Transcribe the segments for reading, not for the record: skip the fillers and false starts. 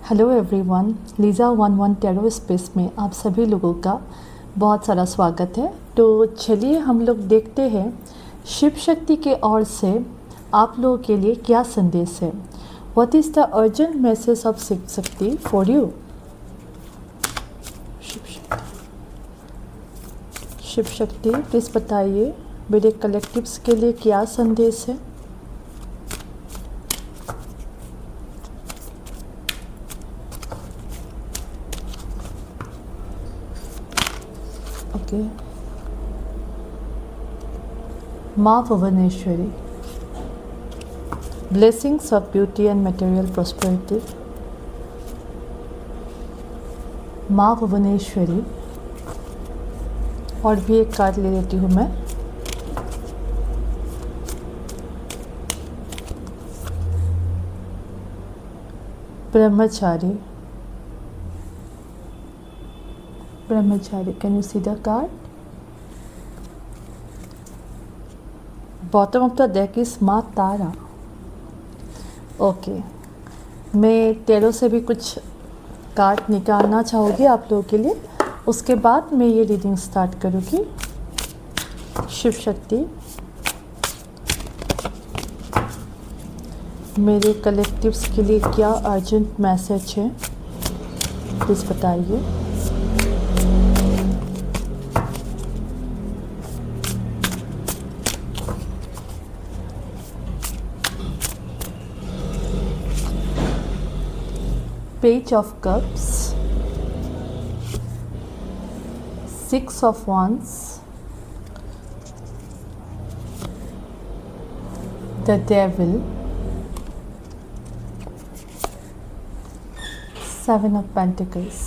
Hello everyone, Liza 11 tarot space में आप सभी लोगों का बहुत सारा स्वागत है। तो चलिए हम लोग देखते हैं शिव शक्ति के ओर से आप लोगों के लिए क्या संदेश है। What is the urgent message of Shiv Shakti for you. Shiv Shakti please बताइए मेरे कलेक्टिव्स के लिए क्या संदेश है। ओके, माँ Bhuvaneshwari, blessings of beauty and material prosperity. माँ भुवनेश्वरी, और भी एक कार्ड ले लेती हूँ मैं। ब्रह्मचारी, ब्रह्मचारी, can you see the card? Bottom of the deck is माँ तारा। ओके, मैं तेरों से भी कुछ कार्ड निकालना चाहूँगी आप लोगों के लिए, उसके बाद मैं ये रीडिंग स्टार्ट करूँगी। शिव शक्ति मेरे कलेक्टिव्स के लिए क्या अर्जेंट मैसेज है, प्लीज़ बताइए। Page of Cups, Six of Wands, the Devil, Seven of Pentacles.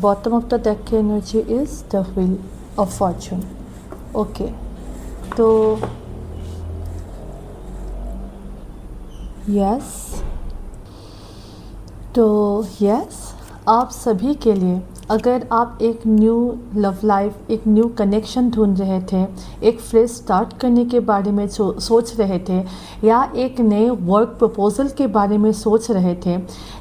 Bottom of the deck energy is the Wheel of Fortune. Okay, तो यस, आप सभी के लिए, अगर आप एक न्यू लव लाइफ, एक न्यू कनेक्शन ढूंढ रहे थे, एक फ्रेश स्टार्ट करने के बारे में सोच रहे थे, या एक नए वर्क प्रपोजल के बारे में सोच रहे थे,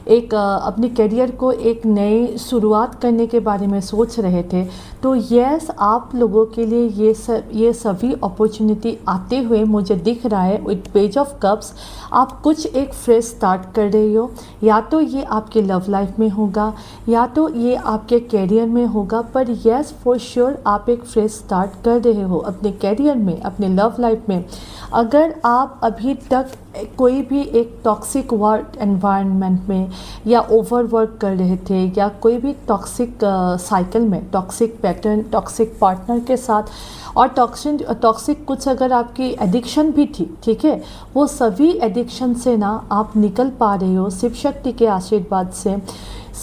एक अपने करियर को एक नई शुरुआत करने के बारे में सोच रहे थे, तो यस, आप लोगों के लिए ये सभी अपॉर्चुनिटी आते हुए मुझे दिख रहा है। विद पेज ऑफ कप्स आप कुछ एक फ्रेश स्टार्ट कर रहे हो, या तो ये आपके लव लाइफ में होगा या तो ये आपके कैरियर में होगा, पर यस फॉर श्योर आप एक फ्रेश स्टार्ट कर रहे हो अपने कैरियर में, अपने लव लाइफ में। अगर आप अभी तक कोई भी एक टॉक्सिक वर्क एनवायरनमेंट में या ओवरवर्क कर रहे थे, या कोई भी टॉक्सिक साइकिल में, टॉक्सिक पैटर्न, टॉक्सिक पार्टनर के साथ, और टॉक्सिक कुछ अगर आपकी एडिक्शन भी थी, ठीक है, वो सभी एडिक्शन से ना आप निकल पा रहे हो शिव शक्ति के आशीर्वाद से।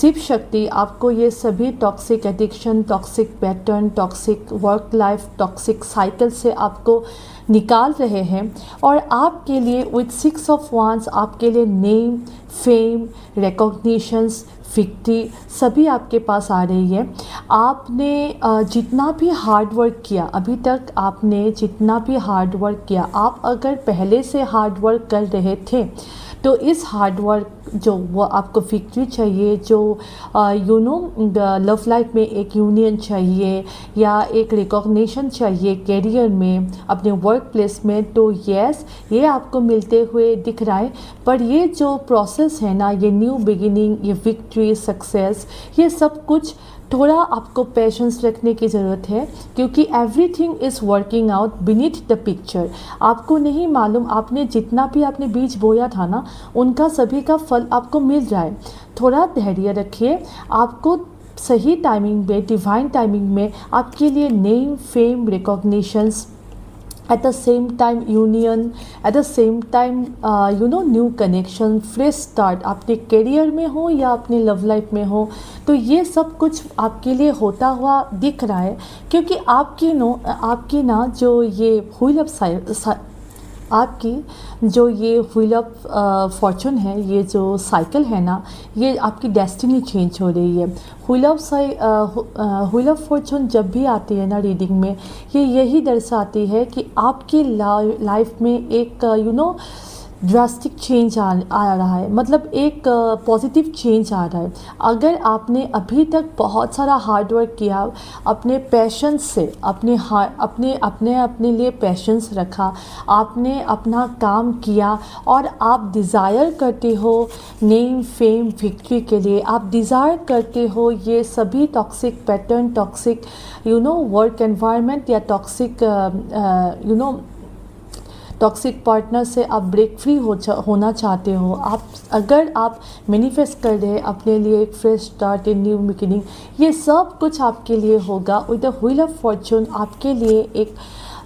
शिव शक्ति आपको ये सभी toxic addiction, toxic pattern, toxic work life, toxic cycle से आपको निकाल रहे हैं, और आपके लिए विद सिक्स ऑफ वांड्स आपके लिए नेम, फेम, रिकॉग्निशंस, विक्ट्री सभी आपके पास आ रही है। आपने जितना भी हार्ड वर्क किया अभी तक, आपने जितना भी हार्ड वर्क किया, आप अगर पहले से हार्ड वर्क कर रहे थे तो इस हार्ड वर्क जो वो आपको विक्ट्री चाहिए, जो लव लाइफ में एक यूनियन चाहिए, या एक रिकॉग्निशन चाहिए कैरियर में, अपने वर्क प्लेस में, तो यस ये आपको मिलते हुए दिख रहा है। पर ये जो प्रोसेस है ना, ये न्यू बिगिनिंग, ये विक्ट्री, सक्सेस, ये सब कुछ थोड़ा आपको पेशेंस रखने की ज़रूरत है, क्योंकि everything is working out beneath the picture. आपको नहीं मालूम, आपने जितना भी आपने बीज बोया था ना, उनका सभी का फल आपको मिल जाए। थोड़ा धैर्य रखिए, आपको सही टाइमिंग में, डिवाइन टाइमिंग में आपके लिए name, fame, recognitions, at the same time union, at the same time new connection, fresh start, आपके करियर में हो या अपने लव लाइफ में हो, तो ये सब कुछ आपके लिए होता हुआ दिख रहा है। क्योंकि आपकी ना जो ये व्हील ऑफ आपकी जो ये व्हील ऑफ फॉर्चून है, ये जो साइकिल है ना, ये आपकी डेस्टिनी चेंज हो रही है। व्हील ऑफ फॉर्चून जब भी आती है ना रीडिंग में, ये यही दर्शाती है कि आपकी लाइफ में एक ड्रास्टिक चेंज आ रहा है, मतलब एक पॉजिटिव चेंज आ रहा है। अगर आपने अभी तक बहुत सारा हार्ड वर्क किया, अपने पैशन से अपने लिए पैशंस रखा, आपने अपना काम किया और आप डिज़ायर करते हो नेम फेम विक्ट्री के लिए, आप डिज़ायर करते हो ये सभी toxic pattern, toxic work environment या टॉक्सिक टॉक्सिक पार्टनर से आप ब्रेक फ्री होना चाहते हो, अगर आप मैनिफेस्ट कर रहे हैं अपने लिए एक fresh start, a new beginning, ये सब कुछ आपके लिए होगा। With the wheel of Fortune आपके लिए एक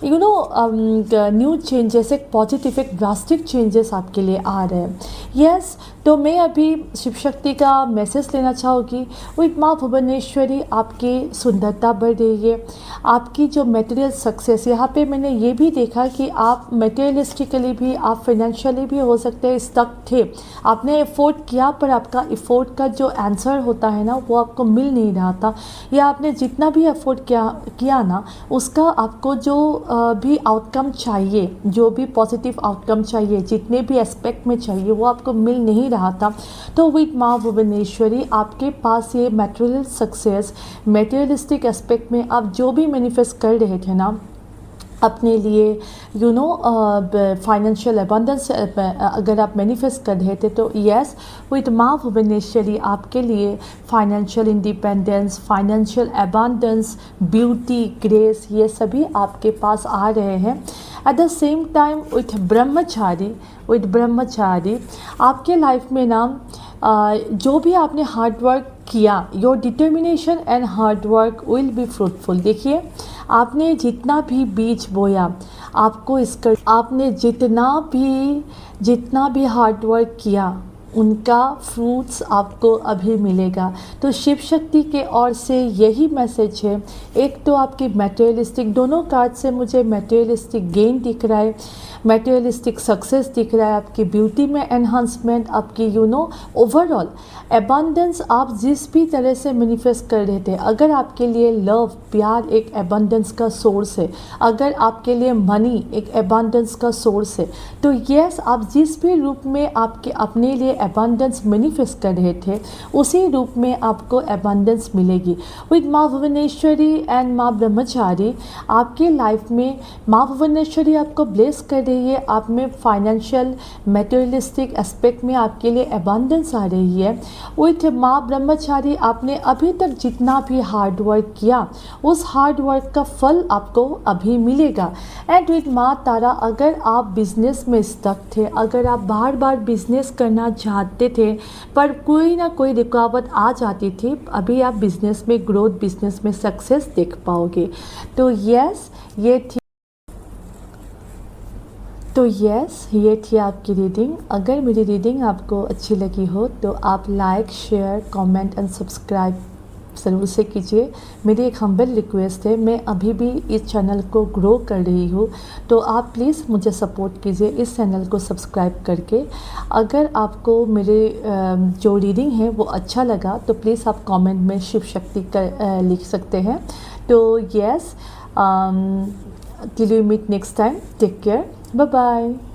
न्यू चेंजेस, एक पॉजिटिव, एक ड्रास्टिक चेंजेस आपके लिए आ रहे हैं। यस, तो मैं अभी शिव शक्ति का मैसेज लेना चाहूँगी। विद माँ भुवनेश्वरी आपकी सुंदरता बढ़ रही है, आपकी जो मटेरियल सक्सेस, यहाँ पे मैंने ये भी देखा कि आप मटेरियलिस्टिकली भी, आप फाइनेंशियली भी हो सकते हैं स्टक थे, आपने एफोर्ड किया पर आपका एफोर्ड का जो आंसर होता है ना वो आपको मिल नहीं रहा था, या आपने जितना भी एफोर्ड किया ना उसका आपको जो भी आउटकम चाहिए, जो भी पॉजिटिव आउटकम चाहिए, जितने भी एस्पेक्ट में चाहिए वो आपको मिल नहीं रहा था। तो विद माँ भुवनेश्वरी आपके पास ये मटेरियल सक्सेस, मटेरियलिस्टिक एस्पेक्ट में आप जो भी मैनिफेस्ट कर रहे थे ना अपने लिए, फाइनेंशियल अबंडेंस अगर आप मैनिफेस्ट कर रहे थे, तो यस, विद माँ भुवनेश्वरी आपके लिए financial independence, financial abundance, beauty, grace, ये सभी आपके पास आ रहे हैं। At the same time with ब्रह्मचारी आपके लाइफ में ना जो भी आपने हार्ड वर्क किया, your determination and hard work will be fruitful. देखिए, आपने जितना भी बीज बोया, आपको इसका, आपने जितना भी हार्ड वर्क किया उनका फ्रूट्स आपको अभी मिलेगा। तो शिव शक्ति के ओर से यही मैसेज है। एक तो आपकी मटेरियलिस्टिक, दोनों कार्ड से मुझे मटेरियलिस्टिक गेन दिख रहा है, मटेरियलिस्टिक सक्सेस दिख रहा है, आपकी ब्यूटी में एनहांसमेंट, आपकी ओवरऑल एबंडेंस, आप जिस भी तरह से मैनिफेस्ट कर रहे थे, अगर आपके लिए लव, प्यार एक एबंडेंस का सोर्स है, अगर आपके लिए मनी एक एबंडेंस का सोर्स है, तो यस, आप जिस भी रूप में आपके अपने लिए एबंडेंस मैनिफेस्ट कर रहे थे उसी रूप में आपको एबंडेंस मिलेगी। विद माँ भुवनेश्वरी एंड माँ ब्रह्मचारी आपके लाइफ में माँ भुवनेश्वरी आपको ब्लेस कर रही है, आप में फाइनेंशियल मटेरियलिस्टिक एस्पेक्ट में आपके लिए एबंडेंस आ रही है। विथ माँ ब्रह्मचारी आपने अभी तक जितना भी हार्ड वर्क किया उस हार्ड वर्क का फल आपको अभी मिलेगा। एंड विथ माँ तारा अगर आप बिजनेस में स्टक थे, अगर आप बार बार बिजनेस करना चाहते थे पर कोई ना कोई रुकावट आ जाती थी, अभी आप बिजनेस में ग्रोथ, बिजनेस में सक्सेस देख पाओगे। तो यस, ये थी आपकी रीडिंग। अगर मेरी रीडिंग आपको अच्छी लगी हो तो आप like, share, comment and subscribe ज़रूर से कीजिए। मेरी एक हम्बल रिक्वेस्ट है, मैं अभी भी इस चैनल को ग्रो कर रही हूँ, तो आप प्लीज़ मुझे सपोर्ट कीजिए इस चैनल को सब्सक्राइब करके। अगर आपको मेरे जो रीडिंग है वो अच्छा लगा तो प्लीज़ आप कमेंट में शिव शक्ति लिख सकते हैं। तो yes, till we meet next time, take care, bye bye।